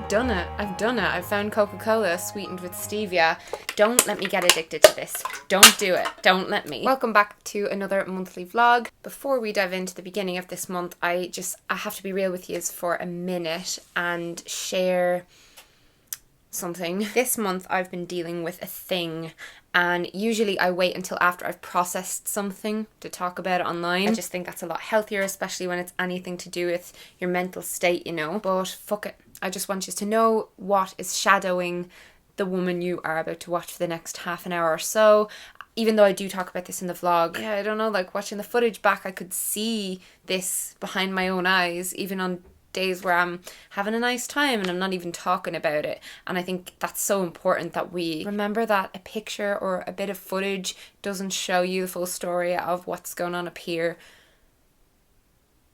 I've done it. I've found Coca-Cola sweetened with stevia. Don't let me get addicted to this. Don't do it. Don't let me. Welcome back to another monthly vlog. Before we dive into the beginning of this month, I have to be real with you for a minute and share something. This month I've been dealing with a thing, and usually I wait until after I've processed something to talk about it online. I just think that's a lot healthier, especially when it's anything to do with your mental state, you know. But fuck it. I just want you to know what is shadowing the woman you are about to watch for the next half an hour or so. Even though I do talk about this in the vlog, yeah, I don't know, like watching the footage back, I could see this behind my own eyes, even on days where I'm having a nice time and I'm not even talking about it. And I think that's so important that we remember that a picture or a bit of footage doesn't show you the full story of what's going on up here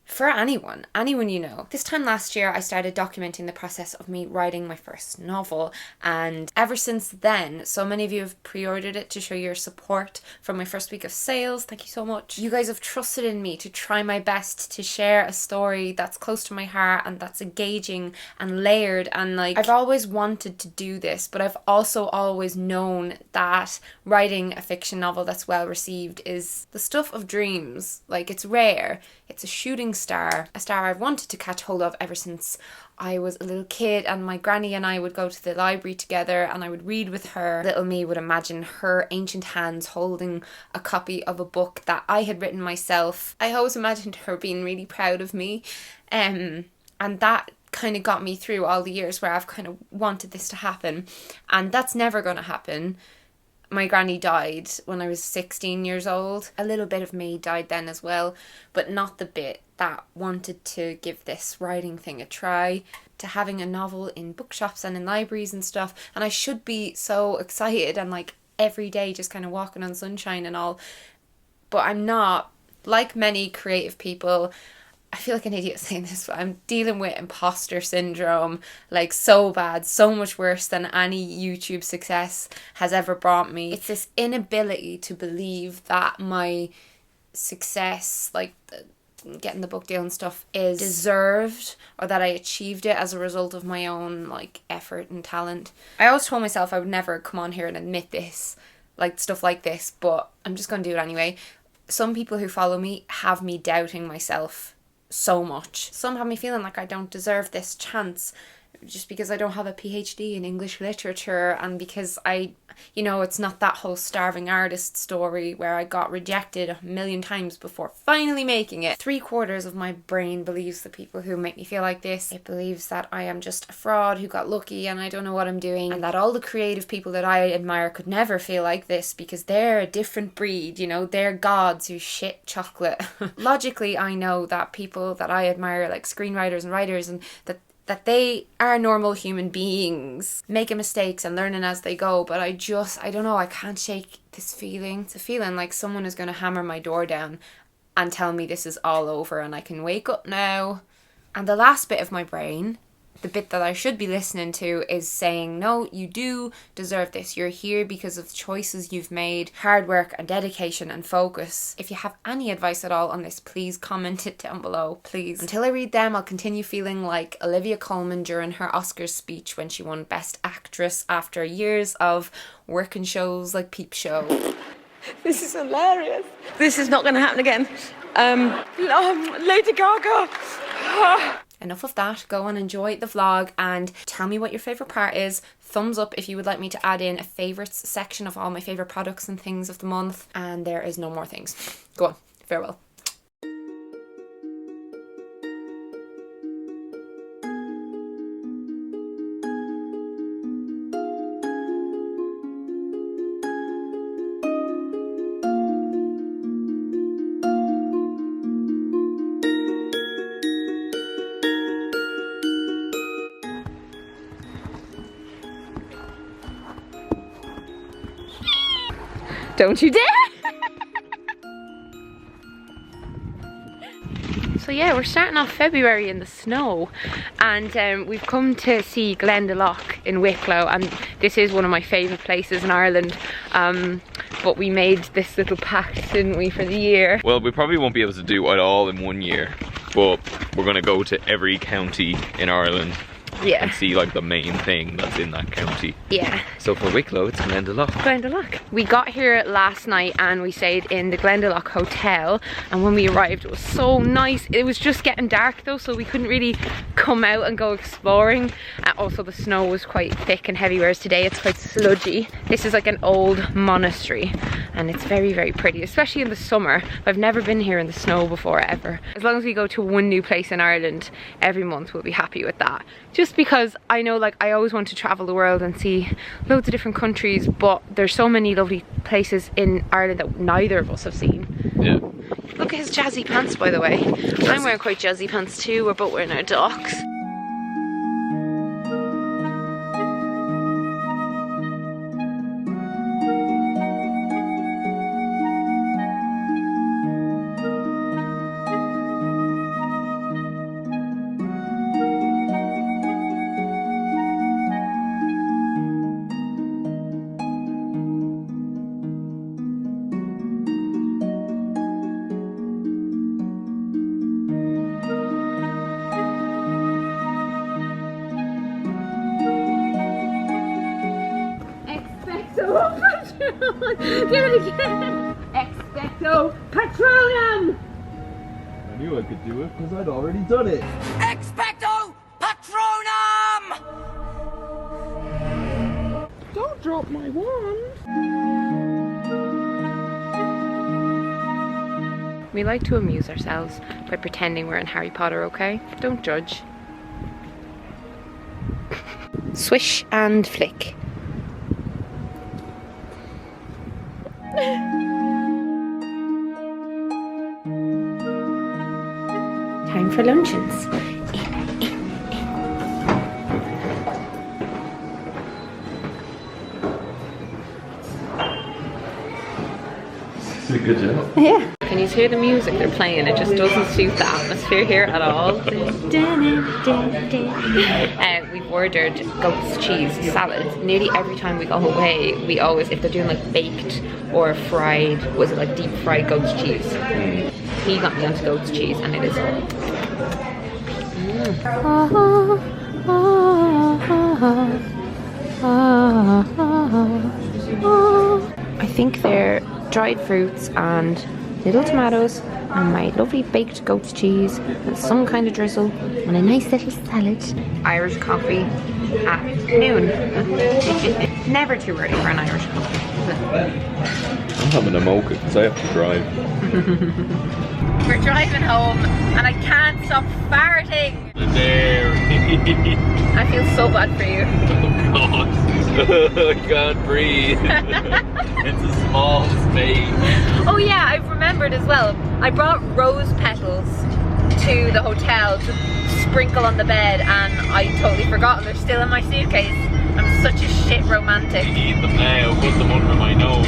for anyone you know. This time last year I started documenting the process of me writing my first novel, and ever since then so many of you have pre-ordered it to show your support from my first week of sales. Thank you so much. You guys have trusted in me to try my best to share a story that's close to my heart and that's engaging and layered, and like I've always wanted to do this, but I've also always known that writing a fiction novel that's well received is the stuff of dreams. Like, it's rare. It's a shooting star, a star I've wanted to catch hold of ever since I was a little kid, and my granny and I would go to the library together and I would read with her. Little me would imagine her ancient hands holding a copy of a book that I had written myself. I always imagined her being really proud of me, and that kind of got me through all the years where I've kind of wanted this to happen, and that's never going to happen. My granny died when I was 16 years old. A little bit of me died then as well, but not the bit that wanted to give this writing thing a try, to having a novel in bookshops and in libraries and stuff. And I should be so excited and like every day just kind of walking on sunshine and all, but I'm not. Like many creative people, I feel like an idiot saying this, but I'm dealing with imposter syndrome, like so bad, so much worse than any YouTube success has ever brought me. It's this inability to believe that my success, like getting the book deal and stuff, is deserved, or that I achieved it as a result of my own like effort and talent. I always told myself I would never come on here and admit this, like stuff like this, but I'm just going to do it anyway. Some people who follow me have me doubting myself so much. Some have me feeling like I don't deserve this chance just because I don't have a PhD in English literature, and because it's not that whole starving artist story where I got rejected 1,000,000 times before finally making it. 3/4 of my brain believes the people who make me feel like this. It believes that I am just a fraud who got lucky and I don't know what I'm doing, and that all the creative people that I admire could never feel like this because they're a different breed, you know, they're gods who shit chocolate. Logically, I know that people that I admire, like screenwriters and writers, and that they are normal human beings, making mistakes and learning as they go, but I don't know, I can't shake this feeling. It's a feeling like someone is going to hammer my door down and tell me this is all over and I can wake up now. And the last bit of my brain, the bit that I should be listening to, is saying, no, you do deserve this. You're here because of choices you've made, hard work and dedication and focus. If you have any advice at all on this, please comment it down below, please. Until I read them, I'll continue feeling like Olivia Colman during her Oscars speech when she won Best Actress after years of working shows like Peep Show. This is hilarious. This is not going to happen again. Lady Gaga. Enough of that. Go and enjoy the vlog and tell me what your favourite part is. Thumbs up if you would like me to add in a favourites section of all my favourite products and things of the month. And there is no more things. Go on. Farewell. Don't you dare! So yeah, we're starting off February in the snow, and we've come to see Glendalough in Wicklow, and this is one of my favourite places in Ireland. But we made this little pact, didn't we, for the year? Well, we probably won't be able to do it all in one year, but we're going to go to every county in Ireland Yeah. and see like the main thing that's in that county. Yeah. So for Wicklow, it's Glendalough. Glendalough. We got here last night and we stayed in the Glendalough hotel, and when we arrived it was so nice. It was just getting dark though, so we couldn't really come out and go exploring. Also the snow was quite thick and heavy, whereas today it's quite sludgy. This is like an old monastery and it's very, very pretty, especially in the summer. I've never been here in the snow before ever. As long as we go to one new place in Ireland every month, we'll be happy with that. Just because I know, like, I always want to travel the world and see loads of different countries, but there's so many lovely places in Ireland that neither of us have seen. Yeah. Look at his jazzy pants, by the way. I'm wearing quite jazzy pants too. We're both wearing our docks. Do it again. Expecto Patronum. I knew I could do it because I'd already done it. Expecto Patronum! Don't drop my wand. We like to amuse ourselves by pretending we're in Harry Potter, okay? Don't judge. Swish and flick. Time for luncheons. Good job. Yeah. Can you hear the music they're playing? It just doesn't suit the atmosphere here at all. We've ordered goat's cheese salad. Nearly every time we go away, we always, if they're doing like baked or fried, was it like deep fried goat's cheese? He got me onto goat's cheese and it is I think they're dried fruits and little tomatoes and my lovely baked goat's cheese and some kind of drizzle and a nice little salad. Irish coffee at noon. Never too early for an Irish coffee. I'm having a mocha because I have to drive. We're driving home and I can't stop farting. There. I feel so bad for you. Oh God. I can't breathe. It's a small space. Oh yeah, I've remembered as well. I brought rose petals to the hotel to sprinkle on the bed and I totally forgot them. They're still in my suitcase. I'm such a shit romantic. I need them now. Put them under my nose.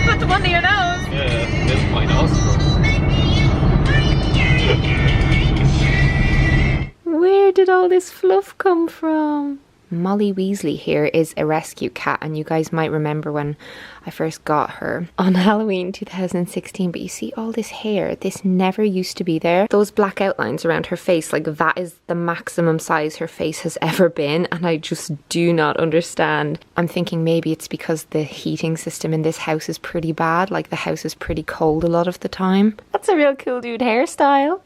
Put them under your nose? Yeah, this is my nostril. Where did all this fluff come from? Molly Weasley here is a rescue cat and you guys might remember when I first got her on Halloween 2016, but you see all this hair, this never used to be there. Those black outlines around her face, like that is the maximum size her face has ever been and I just do not understand. I'm thinking maybe it's because the heating system in this house is pretty bad, like the house is pretty cold a lot of the time. That's a real cool dude hairstyle.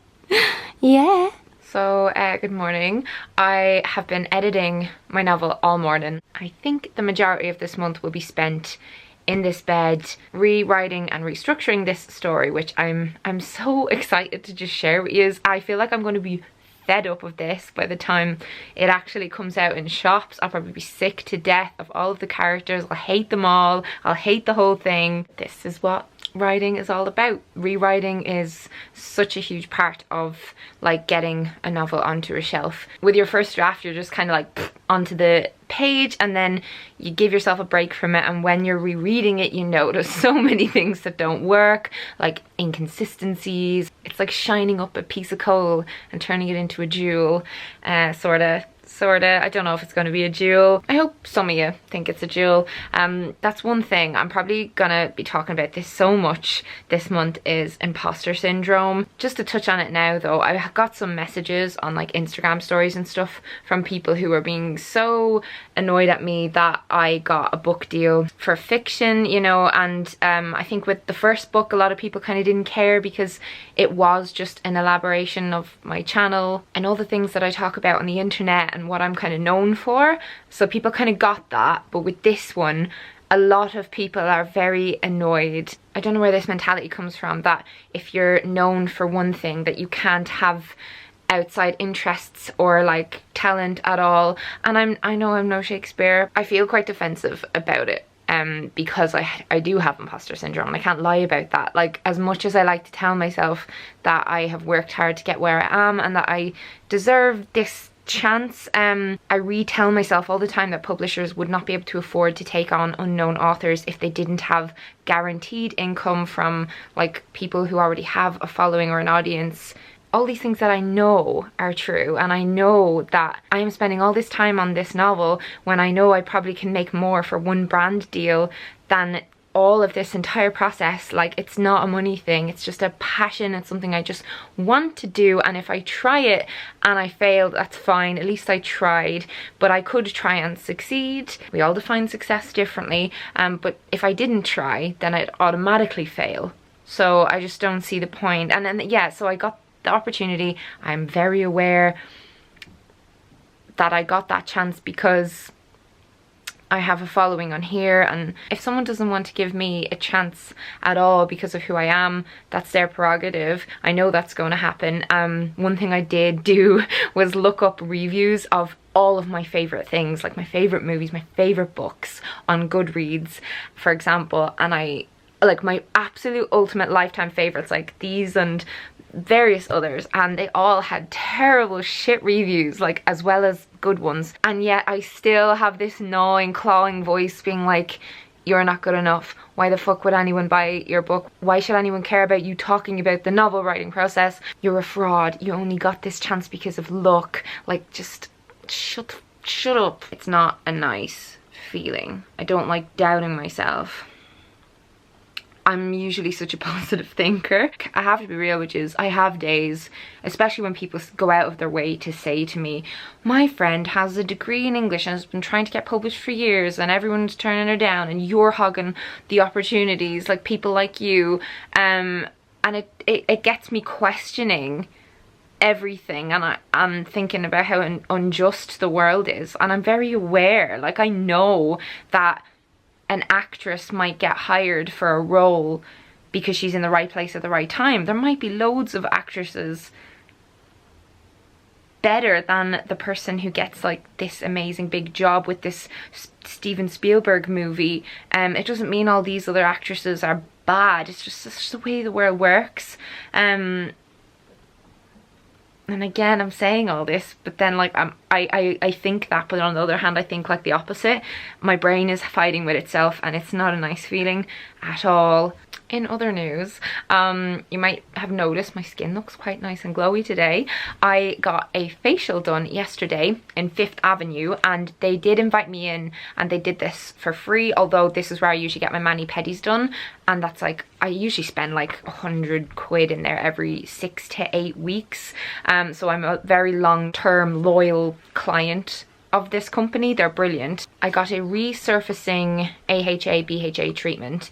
Yeah. So, good morning. I have been editing my novel all morning. I think the majority of this month will be spent in this bed rewriting and restructuring this story, which I'm so excited to just share with you. I feel like I'm going to be fed up of this by the time it actually comes out in shops. I'll probably be sick to death of all of the characters. I'll hate them all. I'll hate the whole thing. This is what writing is all about. Rewriting is such a huge part of like getting a novel onto a shelf. With your first draft, you're just kind of like onto the page, and then you give yourself a break from it, and when you're rereading it you notice so many things that don't work, like inconsistencies. It's like shining up a piece of coal and turning it into a jewel, sorta. I don't know if it's going to be a jewel. I hope some of you think it's a jewel. That's one thing. I'm probably gonna be talking about this so much this month, is imposter syndrome. Just to touch on it now though, I got some messages on like Instagram stories and stuff from people who were being so annoyed at me that I got a book deal for fiction, you know, and I think with the first book a lot of people kind of didn't care because it was just an elaboration of my channel and all the things that I talk about on the internet and what I'm kind of known for, so people kind of got that. But with this one, a lot of people are very annoyed. I don't know where this mentality comes from, that if you're known for one thing that you can't have outside interests or like talent at all. And I know I'm no Shakespeare. I feel quite defensive about it because I do have imposter syndrome, and I can't lie about that. Like, as much as I like to tell myself that I have worked hard to get where I am and that I deserve this chance, I retell myself all the time that publishers would not be able to afford to take on unknown authors if they didn't have guaranteed income from like people who already have a following or an audience. All these things that I know are true, and I know that I am spending all this time on this novel when I know I probably can make more for one brand deal than all of this entire process. Like, it's not a money thing, it's just a passion. It's something I just want to do, and if I try it and I fail, that's fine, at least I tried. But I could try and succeed. We all define success differently, but if I didn't try, then I'd automatically fail. So I just don't see the point. And then yeah, so I got the opportunity. I'm very aware that I got that chance because I have a following on here, and if someone doesn't want to give me a chance at all because of who I am, that's their prerogative. I know that's going to happen. One thing I did do was look up reviews of all of my favorite things, like my favorite movies, my favorite books on Goodreads, for example, and I like my absolute ultimate lifetime favorites, like these and various others, and they all had terrible shit reviews, like, as well as good ones. And yet I still have this gnawing, clawing voice being like, you're not good enough. Why the fuck would anyone buy your book? Why should anyone care about you talking about the novel writing process? You're a fraud. You only got this chance because of luck. Like, just shut up. It's not a nice feeling. I don't like doubting myself. I'm usually such a positive thinker. I have to be real, which is I have days, especially when people go out of their way to say to me, my friend has a degree in English and has been trying to get published for years and everyone's turning her down and you're hogging the opportunities, like people like you. And it gets me questioning everything, and I'm thinking about how unjust the world is. And I'm very aware, like, I know that an actress might get hired for a role because she's in the right place at the right time. There might be loads of actresses better than the person who gets like this amazing big job with this Steven Spielberg movie. It doesn't mean all these other actresses are bad. It's just the way the world works. And again, I'm saying all this, but then like I think that, but on the other hand I think like the opposite. My brain is fighting with itself and it's not a nice feeling at all. In other news, you might have noticed my skin looks quite nice and glowy today. I got a facial done yesterday in 5th Avenue, and they did invite me in and they did this for free, although this is where I usually get my mani-pedis done, and that's like, I usually spend like 100 quid in there every 6 to 8 weeks. So I'm a very long-term loyal client of this company. They're brilliant. I got a resurfacing AHA BHA treatment,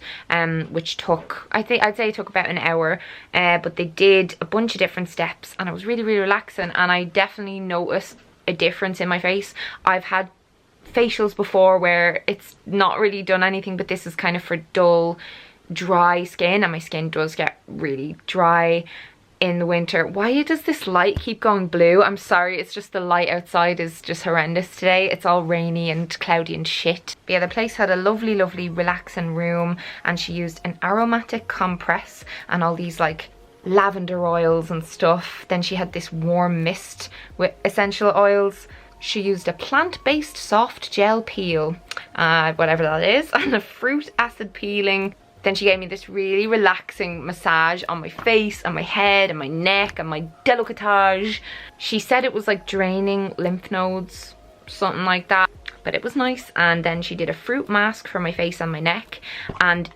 which took, I'd say it took about an hour, but they did a bunch of different steps and it was really, really relaxing, and I definitely noticed a difference in my face. I've had facials before where it's not really done anything, but this is kind of for dull, dry skin, and my skin does get really dry in the winter. Why does this light keep going blue? I'm sorry, it's just the light outside is just horrendous today. It's all rainy and cloudy and shit. But yeah, the place had a lovely, lovely relaxing room, and she used an aromatic compress and all these like lavender oils and stuff. Then she had this warm mist with essential oils. She used a plant-based soft gel peel, whatever that is, and a fruit acid peeling. Then she gave me this really relaxing massage on my face and my head and my neck and my décolletage. She said it was like draining lymph nodes, something like that, but it was nice. And then she did a fruit mask for my face and my neck, and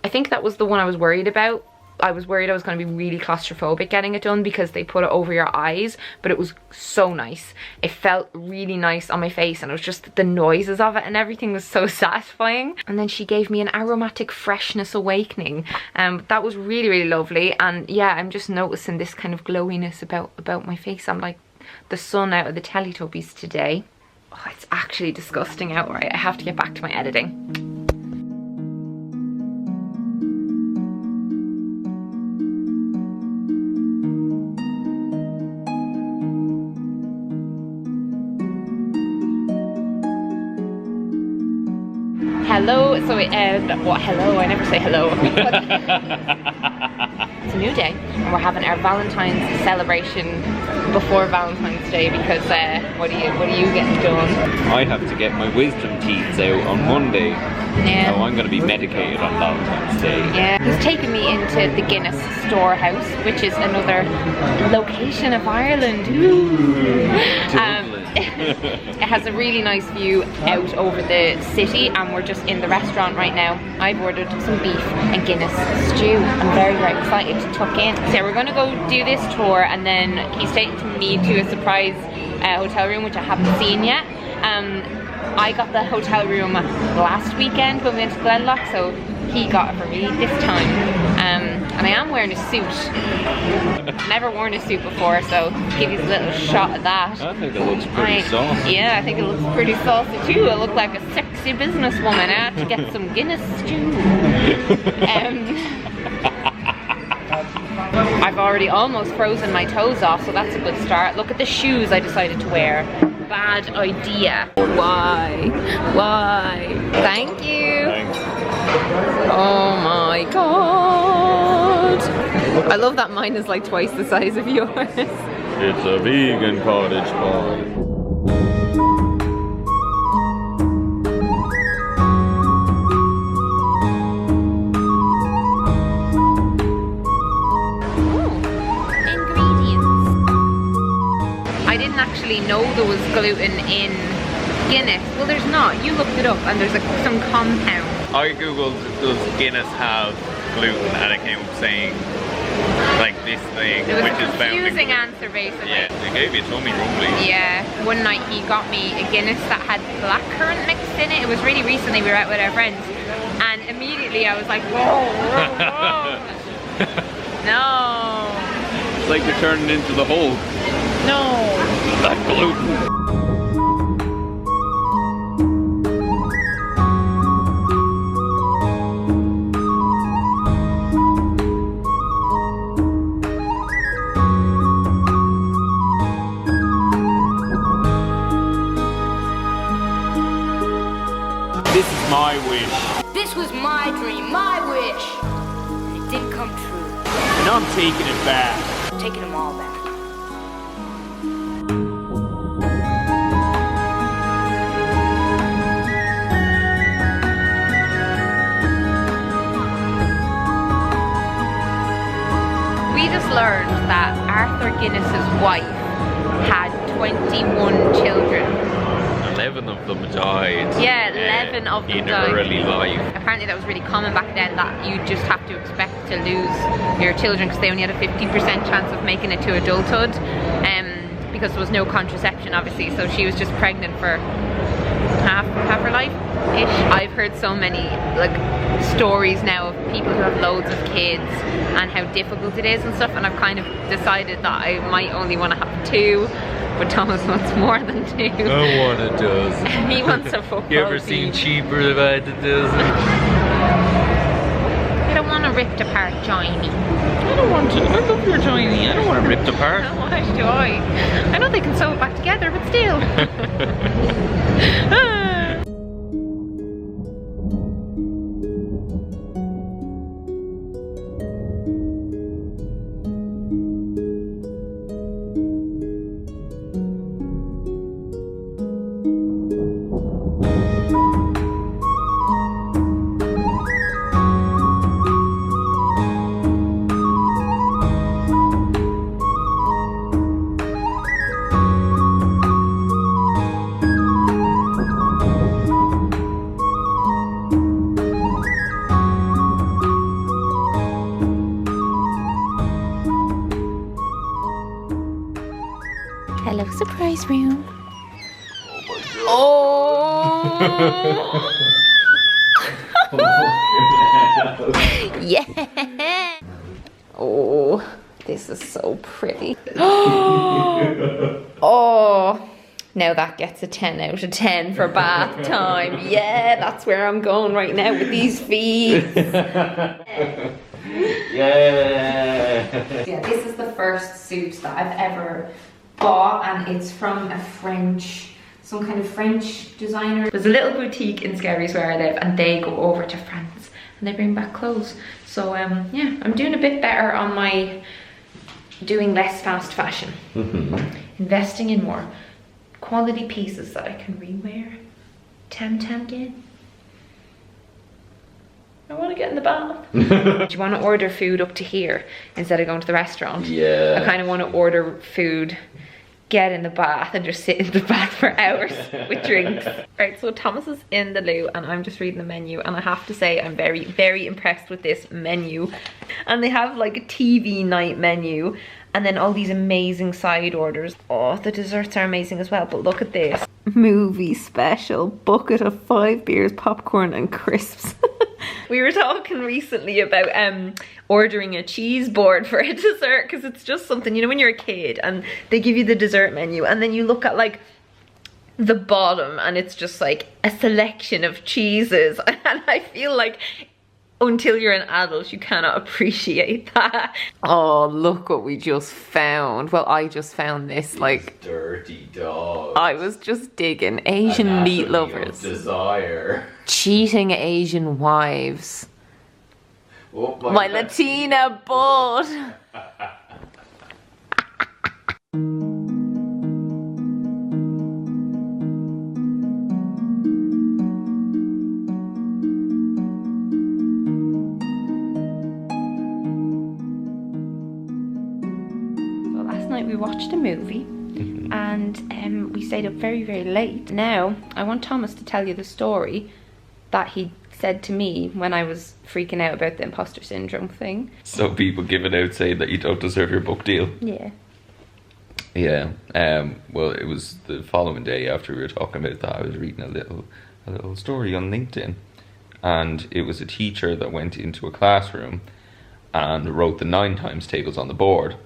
I think that was the one I was worried about. I was worried I was going to be really claustrophobic getting it done because they put it over your eyes, but it was so nice. It felt really nice on my face, and it was just the noises of it and everything was so satisfying. And then she gave me an aromatic freshness awakening. That was really, really lovely. And yeah, I'm just noticing this kind of glowiness about my face. I'm like the sun out of the Teletubbies today. Oh, it's actually disgusting outright. I have to get back to my editing. Hello, so what, hello, I never say hello. It's a new day, and we're having our Valentine's celebration before Valentine's Day because what are you getting done? I have to get my wisdom teeth out on Monday. Yeah. So I'm going to be medicated on Valentine's Day. Yeah. He's taken me into the Guinness Storehouse, which is another location of Ireland. It has a really nice view out over the city, and we're just in the restaurant right now. I've ordered some beef and Guinness stew. I'm very, very excited to tuck in. So we're going to go do this tour, and then he's taking me to a surprise hotel room, which I haven't seen yet. I got the hotel room last weekend when we went to Glendalough, so he got it for me this time. And I am wearing a suit. Never worn a suit before, so give you a little shot of that. I think it looks pretty saucy. Yeah, I think it looks pretty saucy too. I look like a sexy businesswoman. I had to get some Guinness stew. I've already almost frozen my toes off, so that's a good start. Look at the shoes I decided to wear. Bad idea. Why? Thank you. Thanks. Oh my god. I love that mine is like twice the size of yours. It's a vegan cottage pie. Actually know there was gluten in Guinness. Well, there's not. You looked it up and there's some compound. I googled does Guinness have gluten, and it came up saying like this thing, It was which a is found in confusing gluten. answer basically. Yeah, they gave you tummy rumblies. Yeah, one night he got me a Guinness that had blackcurrant mixed in it. It was really recently, we were out with our friends, and immediately I was like, whoa. No. It's like they're turning into the Hulk. No. That gluten. This is my wish. This was my dream, my wish. And it didn't come true. And I'm taking it back. I'm taking them all back. We just learned that Arthur Guinness's wife had 21 children. 11 of them died. Yeah, 11 of them in died. early life. Apparently that was really common back then, that you just have to expect to lose your children because they only had a 50% chance of making it to adulthood, because there was no contraception obviously, so she was just pregnant for half her life-ish. I've heard so many like stories now of people who have loads of kids and how difficult it is and stuff, and I've kind of decided that I might only want to have 2, but Thomas wants more than 2. I want a dozen. He wants a football You ever team. seen cheaper if I had a dozen? I don't want a ripped apart joiny. I don't want to. I love your joiny. I don't want it ripped apart. How much do I? I know they can sew it back together, but still. Hello, surprise room. Oh! Yeah! Oh, this is so pretty. Oh! Now that gets a 10 out of 10 for bath time. Yeah, that's where I'm going right now with these feet. Yeah. Yeah, this is the first suit that I've ever bought, and it's from a some kind of French designer. There's a little boutique in Skerries where I live, and they go over to France and they bring back clothes. So yeah, I'm doing a bit better on my doing less fast fashion. Investing in more quality pieces that I can rewear. Tam again. I want to get in the bath. Do you want to order food up to here instead of going to the restaurant? Yeah. I kind of want to order food, get in the bath and just sit in the bath for hours with drinks. Right, so Thomas is in the loo and I'm just reading the menu, and I have to say I'm very, very impressed with this menu. And they have like a TV night menu and then all these amazing side orders. Oh, the desserts are amazing as well, but look at this. Movie special, bucket of 5 beers, popcorn and crisps. We were talking recently about ordering a cheese board for a dessert, because it's just something, you know, when you're a kid and they give you the dessert menu and then you look at like the bottom and it's just like a selection of cheeses, and I feel like until you're an adult you cannot appreciate that. Oh, look what we just found. Well, I just found this, like, dirty dog. I was just digging Asian meat lovers. Desire. Cheating Asian wives. Oh, My Latina bud. We watched a movie and we stayed up very, very late. Now I want Thomas to tell you the story that he said to me when I was freaking out about the imposter syndrome thing. So people give it out saying that you don't deserve your book deal. Yeah. Yeah. Well, it was the following day after we were talking about that. I was reading a little story on LinkedIn, and it was a teacher that went into a classroom and wrote the 9 times tables on the board.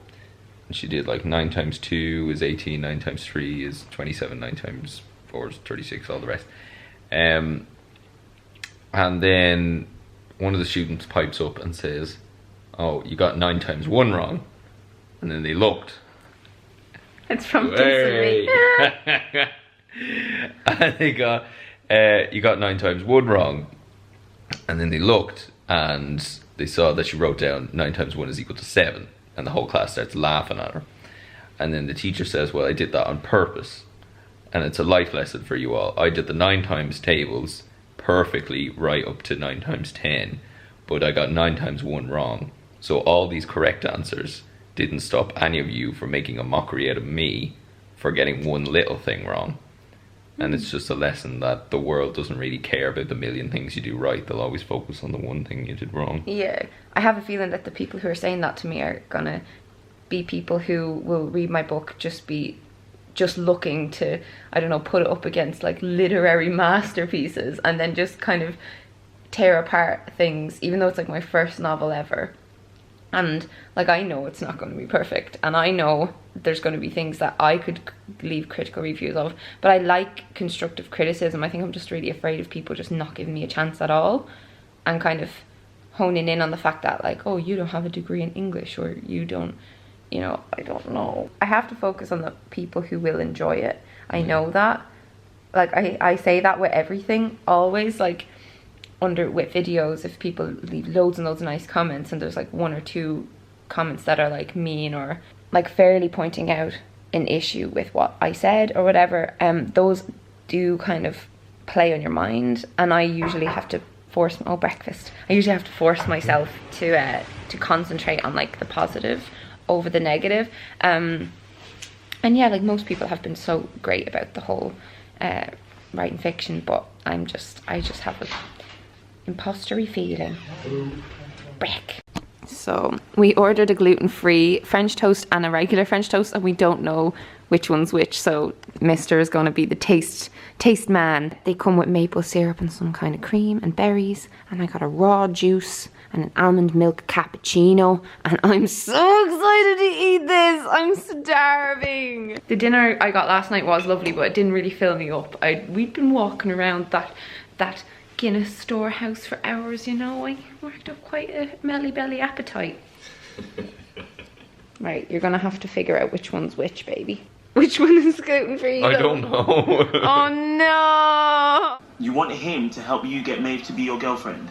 And she did like 9 times 2 is 18, 9 times 3 is 27, 9 times 4 is 36, all the rest. And then one of the students pipes up and says, "Oh, you got 9 times 1 wrong." And then they looked. It's from Jessie B. And they got, "You got 9 times 1 wrong." And then they looked and they saw that she wrote down 9 times 1 is equal to 7. And the whole class starts laughing at her. And then the teacher says, "Well, I did that on purpose. And it's a life lesson for you all. I did the 9 times tables perfectly right up to 9 times 10. But I got 9 times 1 wrong. So all these correct answers didn't stop any of you from making a mockery out of me for getting one little thing wrong." And it's just a lesson that the world doesn't really care about the million things you do right. They'll always focus on the one thing you did wrong. Yeah, I have a feeling that the people who are saying that to me are gonna be people who will read my book just looking to, I don't know, put it up against like literary masterpieces and then just kind of tear apart things, even though it's like my first novel ever. And like, I know it's not going to be perfect, and I know there's going to be things that I could leave critical reviews of, but I like constructive criticism. I think I'm just really afraid of people just not giving me a chance at all and kind of honing in on the fact that like, oh, you don't have a degree in English, or you don't, you know, I don't know. I have to focus on the people who will enjoy it. I know that. Like, I say that with everything, always. Like, with videos, if people leave loads and loads of nice comments and there's like 1 or 2 comments that are like mean or like fairly pointing out an issue with what I said or whatever, those do kind of play on your mind, and I usually have to force myself to concentrate on like the positive over the negative. And yeah, like most people have been so great about the whole writing fiction, but I just have a impostery feeling. Brick. So we ordered a gluten-free French toast and a regular French toast, and we don't know which one's which. So Mr. is going to be the taste man. They come with maple syrup and some kind of cream and berries, and I got a raw juice and an almond milk cappuccino, and I'm so excited to eat this. I'm starving. The dinner I got last night was lovely, but it didn't really fill me up. We'd been walking around that Guinness Storehouse for hours, you know. I worked up quite a melly belly appetite. Right, you're gonna have to figure out which one's which, baby. Which one is scooting for you? I don't know. Oh no! You want him to help you get Maeve to be your girlfriend?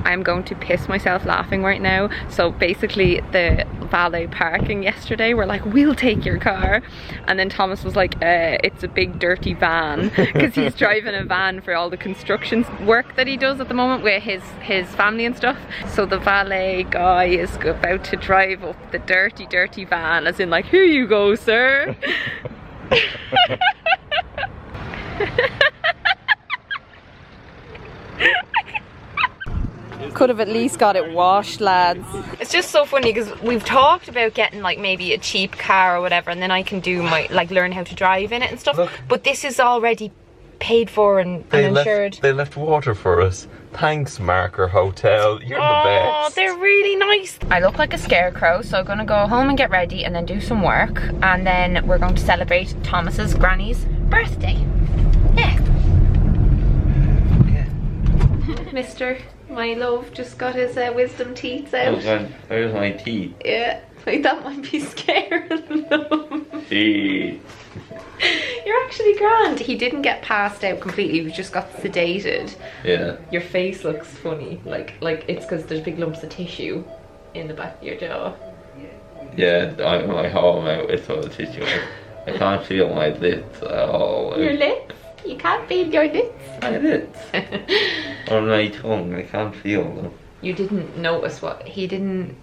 I'm going to piss myself laughing right now. So basically the valet parking yesterday were like, we'll take your car, and then Thomas was like, it's a big dirty van, because he's driving a van for all the construction work that he does at the moment with his family and stuff. So the valet guy is about to drive up the dirty van, as in like, here you go, sir. Could have at least got it washed, lads. It's just so funny because we've talked about getting like maybe a cheap car or whatever, and then I can do my like learn how to drive in it and stuff. Look, but this is already paid for and insured. They left water for us. Thanks, Marker Hotel. You're the best. Oh, they're really nice. I look like a scarecrow, so I'm gonna go home and get ready and then do some work, and then we're going to celebrate Thomas's granny's birthday. Yeah. Mr. My love just got his wisdom teeth out. Where's my teeth? Yeah, like that might be scaring them. Gee. You're actually grand. He didn't get passed out completely, he just got sedated. Yeah. Your face looks funny, like it's because there's big lumps of tissue in the back of your jaw. Yeah, I haul them out with all the tissue. I can't feel my lips at all. Your lips? You can't feel your lips? My lips. On my tongue, I can't feel them. You didn't notice what he didn't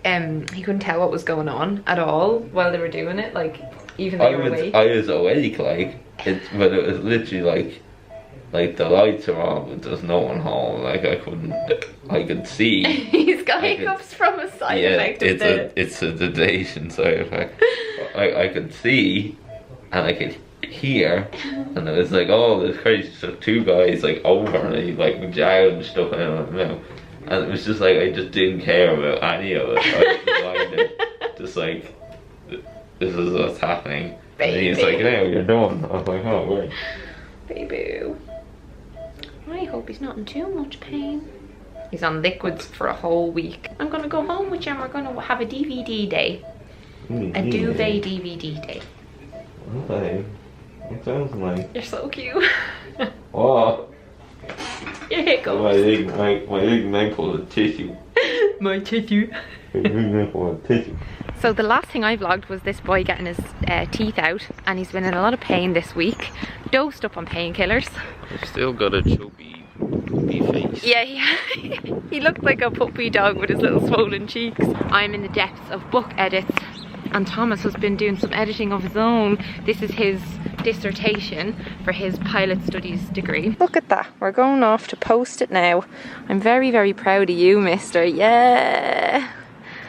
he couldn't tell what was going on at all while they were doing it, like even though you were awake. I was awake, like but it was literally like the lights are on but there's no one home, like I could see. He's got hiccups from a side effect of it's a sedation side effect. I could see and I could hear, and it was like, oh, this crazy. So two guys like over me, like jagged stuff in my mouth, and it was just like I just didn't care about any of it. I was just like, this is what's happening. Baby. And he's like, no, you're done. I was like, oh, wait. Baby. I hope he's not in too much pain. He's on liquids for a whole week. I'm gonna go home with you and we're gonna have a DVD day. A duvet DVD day. Okay. It sounds like. You're so cute. Oh. Your hiccups. My big neck full of tissue. My tissue. So the last thing I vlogged was this boy getting his teeth out, and he's been in a lot of pain this week. Dosed up on painkillers. I've still got a chubby face. Yeah, he looked like a puppy dog with his little swollen cheeks. I'm in the depths of book edits, and Thomas has been doing some editing of his own. This is his dissertation for his pilot studies degree. Look at that, we're going off to post it now. I'm very, very proud of you, mister. Yeah.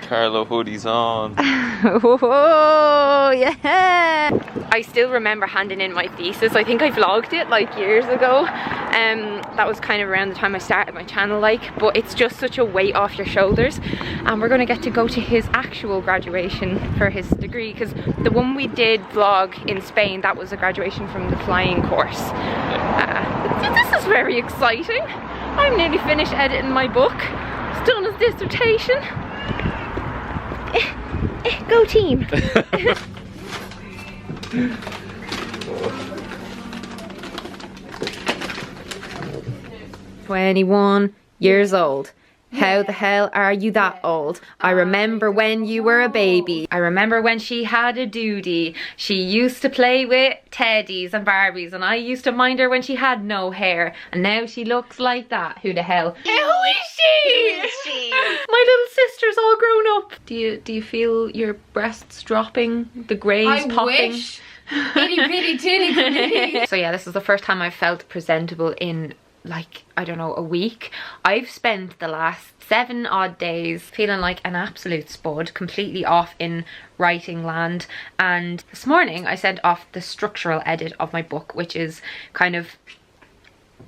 Carlo hoodie's on. Oh, yeah. I still remember handing in my thesis. I think I vlogged it like years ago. That was kind of around the time I started my channel, like, but it's just such a weight off your shoulders. And we're gonna get to go to his actual graduation for his degree, because the one we did vlog in Spain, that was a graduation from the flying course. This is very exciting. I'm nearly finished editing my book. It's done his dissertation. Go team. 21 years old. How the hell are you that old? I remember when you were a baby. I remember when she had a duty. She used to play with teddies and Barbies, and I used to mind her when she had no hair. And now she looks like that. Who the hell? Who is she? Who is she? My little sister's all grown up. Do you feel your breasts dropping? The greys popping? Wish. Itty bitty titty bitty. So yeah, this is the first time I felt presentable in like, I don't know, a week. I've spent the last 7 odd days feeling like an absolute spud, completely off in writing land. And this morning I sent off the structural edit of my book, which is kind of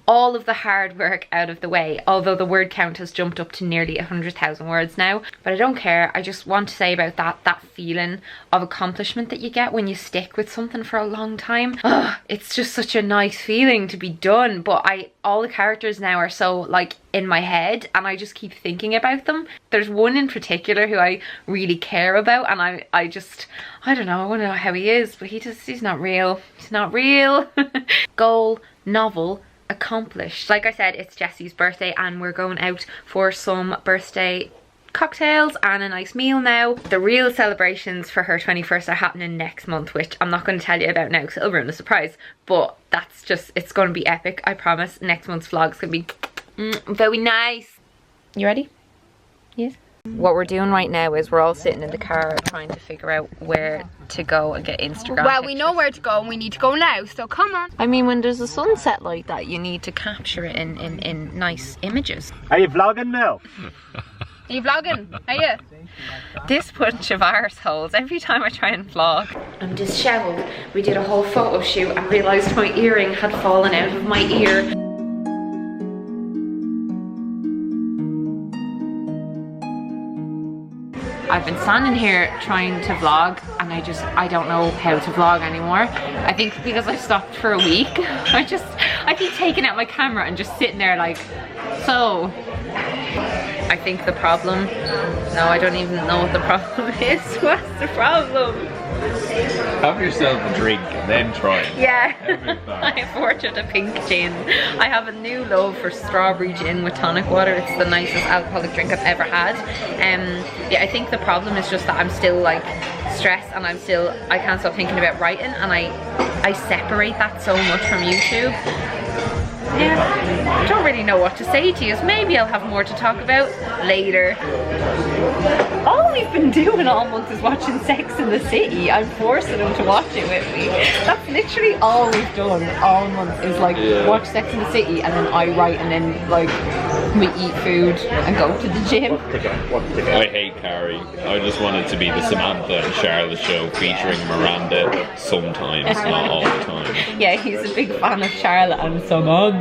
all of the hard work out of the way, although the word count has jumped up to nearly 100,000 words now. But I don't care. I just want to say about that feeling of accomplishment that you get when you stick with something for a long time. Ugh, it's just such a nice feeling to be done. But all the characters now are so like in my head, and I just keep thinking about them. There's one in particular who I really care about, and I don't know, I want to know how he is, but he's not real. He's not real. Goal, novel, accomplished. Like I said, it's Jessie's birthday and we're going out for some birthday cocktails and a nice meal now. The real celebrations for her 21st are happening next month, which I'm not going to tell you about now because it'll ruin the surprise, but that's just, it's going to be epic, I promise. Next month's vlog's going to be very nice. You ready? Yes. What we're doing right now is we're all sitting in the car trying to figure out where to go and get Instagram Well, pictures. we know where to go and we need to go now, so come on. I mean, when there's a sunset like that, you need to capture it in nice images. Are you vlogging now? Are you vlogging? Are you? This bunch of arseholes, every time I try and vlog. I'm disheveled. We did a whole photo shoot and realised my earring had fallen out of my ear. I've been standing here trying to vlog and I don't know how to vlog anymore. I think because I stopped for a week, I keep taking out my camera and just sitting there like, so. I think the problem, no, I don't even know what the problem is. What's the problem? Have yourself a drink and then try it. Yeah, I have ordered a pink gin. I have a new love for strawberry gin with tonic water. It's the nicest alcoholic drink I've ever had. Yeah, I think the problem is just that I'm still like stressed and I can't stop thinking about writing, and I separate that so much from YouTube. Yeah, I don't really know what to say to you. Maybe I'll have more to talk about later. All we've been doing all month is watching Sex in the City. I'm forcing them to watch it with me. That's literally all we've done all month is like watch Sex in the City, and then I write, and then like we eat food and go to the gym. I hate Carrie. I just want it to be the Samantha and Charlotte show featuring Miranda sometimes, not all the time. Yeah, he's a big fan of Charlotte and Samantha.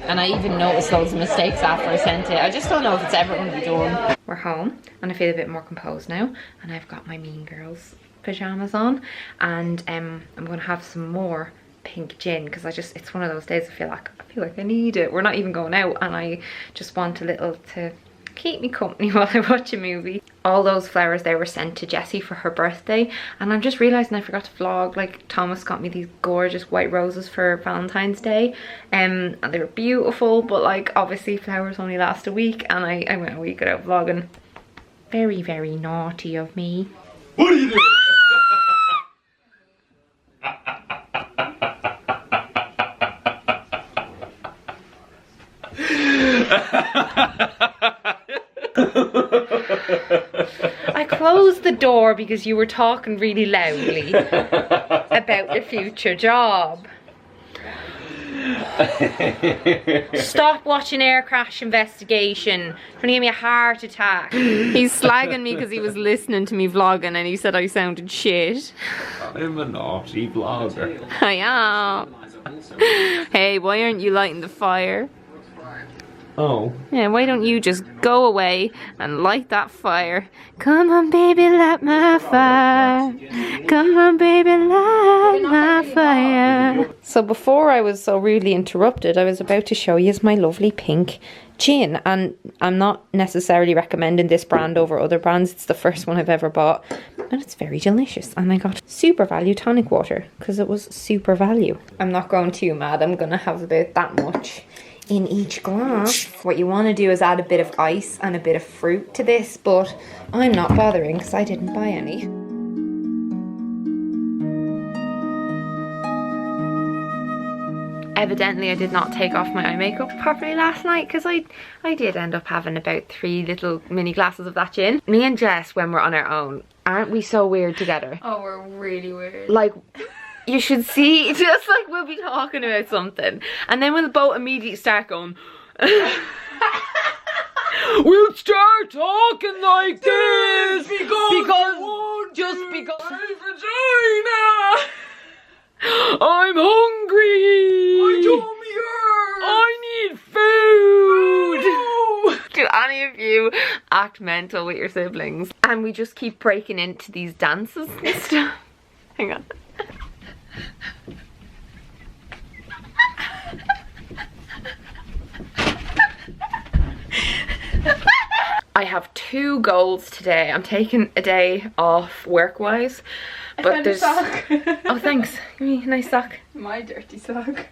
And I even noticed loads of mistakes after I sent it. I just don't know if it's ever going to be done. We're home and I feel a bit more composed now, and I've got my Mean Girls pajamas on, and I'm going to have some more pink gin because it's one of those days I feel like I need it. We're not even going out and I just want a little to keep me company while I watch a movie. All those flowers there were sent to Jessie for her birthday, and I'm just realising I forgot to vlog. Like, Thomas got me these gorgeous white roses for Valentine's Day, and they were beautiful, but like obviously flowers only last a week, and I went a week without vlogging. Very, very naughty of me. What are you doing? I closed the door because you were talking really loudly about your future job. Stop watching Air Crash Investigation. Trying to give me a heart attack. He's slagging me because he was listening to me vlogging and he said I sounded shit. I'm a naughty vlogger. I am. Hey, why aren't you lighting the fire? Oh. Yeah, why don't you just go away and light that fire? Come on, baby, light my fire. Come on, baby, light my fire. So before I was so rudely interrupted, I was about to show you my lovely pink gin, and I'm not necessarily recommending this brand over other brands. It's the first one I've ever bought, and it's very delicious. And I got super value tonic water because it was super value. I'm not going too mad. I'm gonna have about that much in each glass. What you want to do is add a bit of ice and a bit of fruit to this, but I'm not bothering because I didn't buy any. Evidently I did not take off my eye makeup properly last night because I did end up having about 3 little mini glasses of that gin. Me and Jess, when we're on our own, aren't we so weird together? Oh, we're really weird. Like, You should see, just like we'll be talking about something, and then we'll both immediately start going, we'll start talking like this because vagina. I'm hungry. My tummy hurts. I need food. Do any of you act mental with your siblings? And we just keep breaking into these dances and stuff. Hang on. I have 2 goals today. I'm taking a day off work-wise, but there's... sock. Oh, thanks. Give me a nice sock. My dirty sock.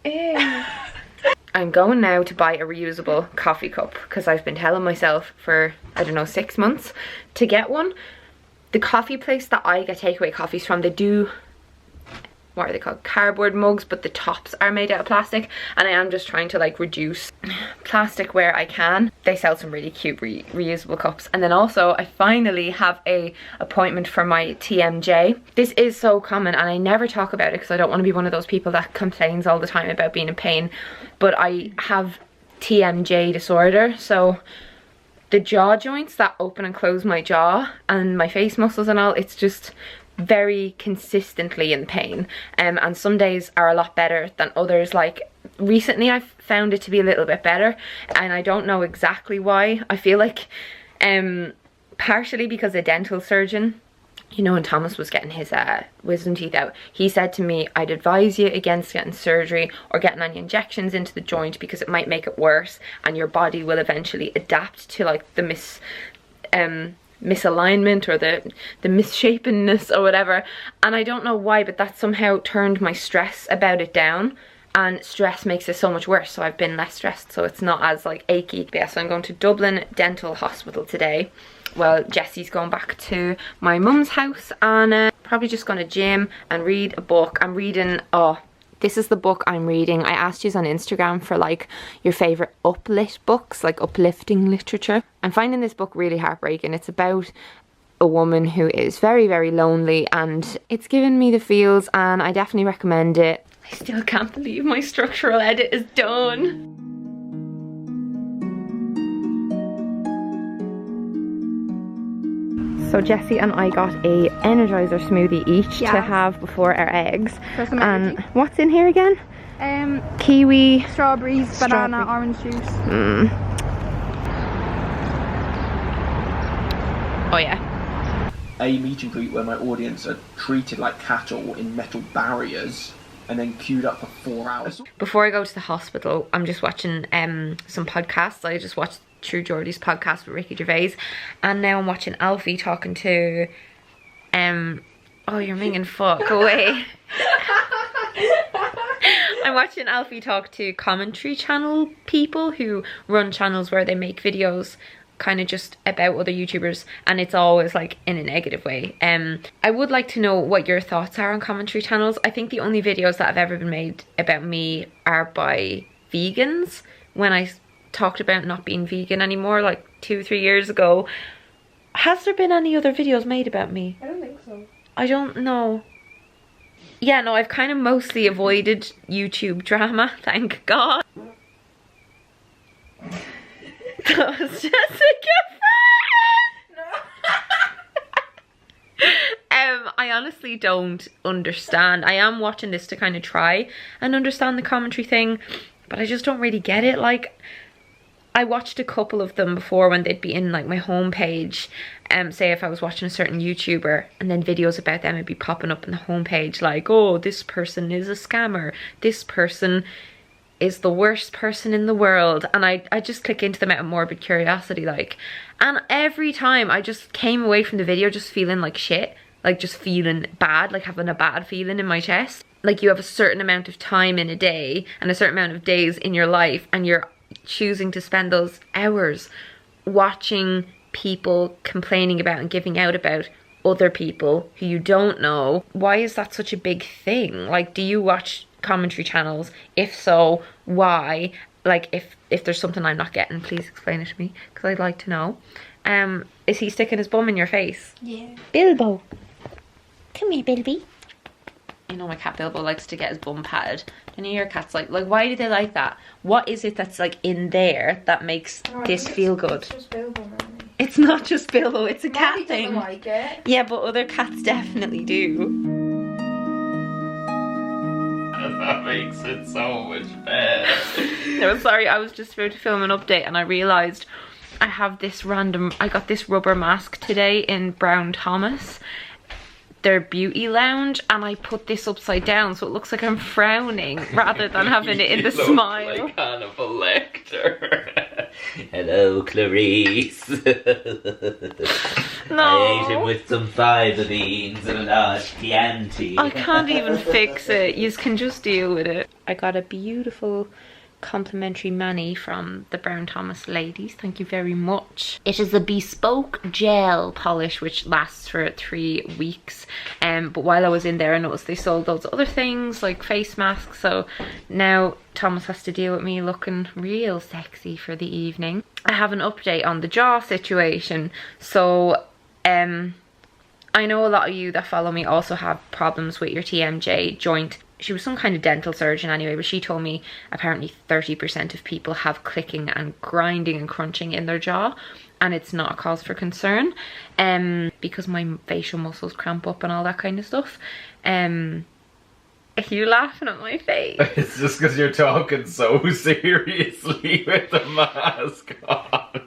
Ew. I'm going now to buy a reusable coffee cup because I've been telling myself for, I don't know, 6 months to get one. The coffee place that I get takeaway coffees from, they do, what are they called, cardboard mugs, but the tops are made out of plastic, and I am just trying to like reduce plastic where I can. They sell some really cute reusable cups. And then also I finally have a appointment for my TMJ. This is so common and I never talk about it because I don't want to be one of those people that complains all the time about being in pain, but I have TMJ disorder. So the jaw joints that open and close my jaw and my face muscles and all, it's just very consistently in pain, and some days are a lot better than others. Like recently I've found it to be a little bit better, and I don't know exactly why. I feel like partially because a dental surgeon, you know, when Thomas was getting his wisdom teeth out, he said to me, I'd advise you against getting surgery or getting any injections into the joint because it might make it worse and your body will eventually adapt to like the misalignment or the misshapenness or whatever. And I don't know why, but that somehow turned my stress about it down, and stress makes it so much worse, so I've been less stressed, so it's not as like achy. Yeah, so I'm going to Dublin Dental Hospital today. Well, Jessie's going back to my mum's house, and probably just going to gym and read a book. I'm reading, this is the book I'm reading. I asked you on Instagram for like your favourite uplit books, like uplifting literature. I'm finding this book really heartbreaking. It's about a woman who is very, very lonely, and it's given me the feels, and I definitely recommend it. I still can't believe my structural edit is done. So Jessie and I got a Energizer smoothie each to have before our eggs. And what's in here again? Kiwi, strawberries, banana, orange juice. Oh yeah. A meet and greet where my audience are treated like cattle in metal barriers and then queued up for 4 hours. Before I go to the hospital, I'm just watching some podcasts. I just watched True Geordie's podcast with Ricky Gervais, and now I'm watching Alfie talking to oh, you're minging fuck away. I'm watching Alfie talk to commentary channel people who run channels where they make videos kind of just about other YouTubers, and it's always like in a negative way. I would like to know what your thoughts are on commentary channels. I think the only videos that have ever been made about me are by vegans, when I talked about not being vegan anymore like 2 or 3 years ago. Has there been any other videos made about me? I don't think so. I don't know. Yeah, no, I've kind of mostly avoided YouTube drama, thank God. That was Jessica. I honestly don't understand. I am watching this to kind of try and understand the commentary thing, but I just don't really get it. Like, I watched a couple of them before when they'd be in like my homepage. Say if I was watching a certain YouTuber and then videos about them would be popping up in the homepage like, oh, this person is a scammer, this person is the worst person in the world, and I just click into them out of morbid curiosity, like, and every time I just came away from the video just feeling like shit, like just feeling bad, like having a bad feeling in my chest. Like, you have a certain amount of time in a day and a certain amount of days in your life, and you're choosing to spend those hours watching people complaining about and giving out about other people who you don't know. Why is that such a big thing? Like, do you watch commentary channels? If so, why? Like, if there's something I'm not getting, please explain it to me, because I'd like to know. Is he sticking his bum in your face? Yeah. Bilbo, come here, Bilby. You know, my cat Bilbo likes to get his bum patted. And your cat's like why do they like that? What is it that's like in there that makes this feel good? It's just Bilbo, Melanie. It's not just Bilbo, it's a cat Melanie thing. doesn't like it. Yeah, but other cats definitely do. That makes it so much better. No, sorry, I was just about to film an update and I realised I got this rubber mask today in Brown Thomas, their beauty lounge, and I put this upside down so it looks like I'm frowning rather than having it in the smile. Like Hannibal Lecter. Hello, Clarice. No. I ate him with some fiber beans and a large Chianti. I can't even fix it. You can just deal with it. I got a beautiful complimentary mani from the Brown Thomas ladies. Thank you very much. It is a bespoke gel polish which lasts for 3 weeks. But while I was in there, I noticed they sold those other things like face masks. So now Thomas has to deal with me looking real sexy for the evening. I have an update on the jaw situation. So I know a lot of you that follow me also have problems with your TMJ joint. She was some kind of dental surgeon anyway, but she told me apparently 30% of people have clicking and grinding and crunching in their jaw, and it's not a cause for concern because my facial muscles cramp up and all that kind of stuff. Are you laughing at my face? It's just because you're talking so seriously with the mask on.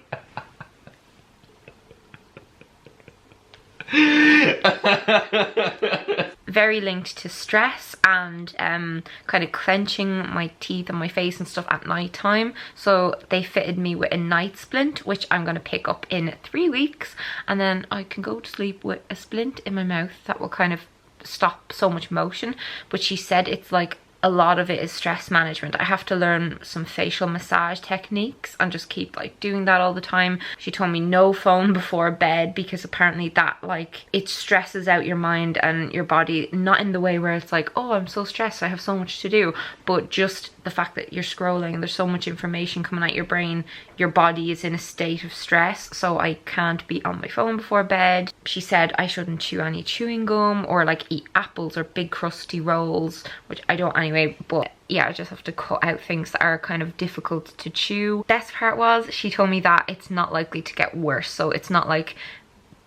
Very linked to stress and kind of clenching my teeth and my face and stuff at night time. So they fitted me with a night splint, which I'm going to pick up in 3 weeks, and then I can go to sleep with a splint in my mouth that will kind of stop so much motion. But she said it's like a lot of it is stress management. I have to learn some facial massage techniques and just keep like doing that all the time. She told me no phone before bed because apparently that like it stresses out your mind and your body, not in the way where it's like, oh, I'm so stressed, I have so much to do, but just the fact that you're scrolling and there's so much information coming at your brain, your body is in a state of stress. So I can't be on my phone before bed. She said I shouldn't chew any chewing gum or like eat apples or big crusty rolls, which I don't anyway, but yeah, I just have to cut out things that are kind of difficult to chew. Best part was she told me that it's not likely to get worse, so it's not like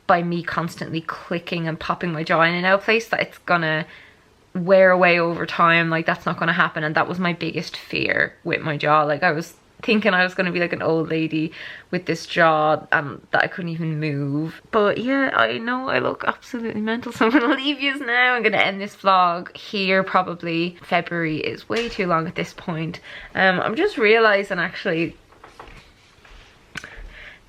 by me constantly clicking and popping my jaw in and out of place that it's gonna wear away over time. Like that's not gonna happen, and that was my biggest fear with my jaw. Like I was thinking I was going to be like an old lady with this jaw that I couldn't even move. But yeah, I know I look absolutely mental, so I'm going to leave you now. I'm going to end this vlog here probably. February is way too long at this point. I'm just realising actually,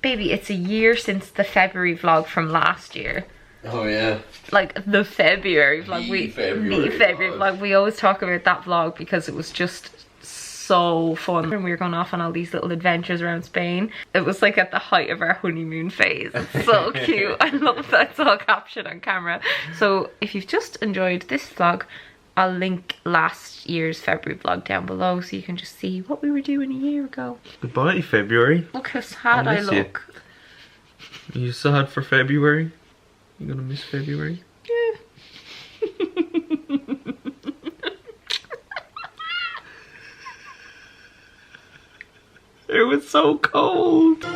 baby, it's a year since the February vlog from last year. Oh yeah. Like the February vlog. The February vlog. We always talk about that vlog because it was just so fun, and we were going off on all these little adventures around Spain. It was like at the height of our honeymoon phase. It's so cute. I love that it's all captured on camera. So if you've just enjoyed this vlog, I'll link last year's February vlog down below so you can just see what we were doing a year ago. Goodbye, February. Look how sad I look. Are you sad for February? You gonna miss February? Yeah. It was so cold.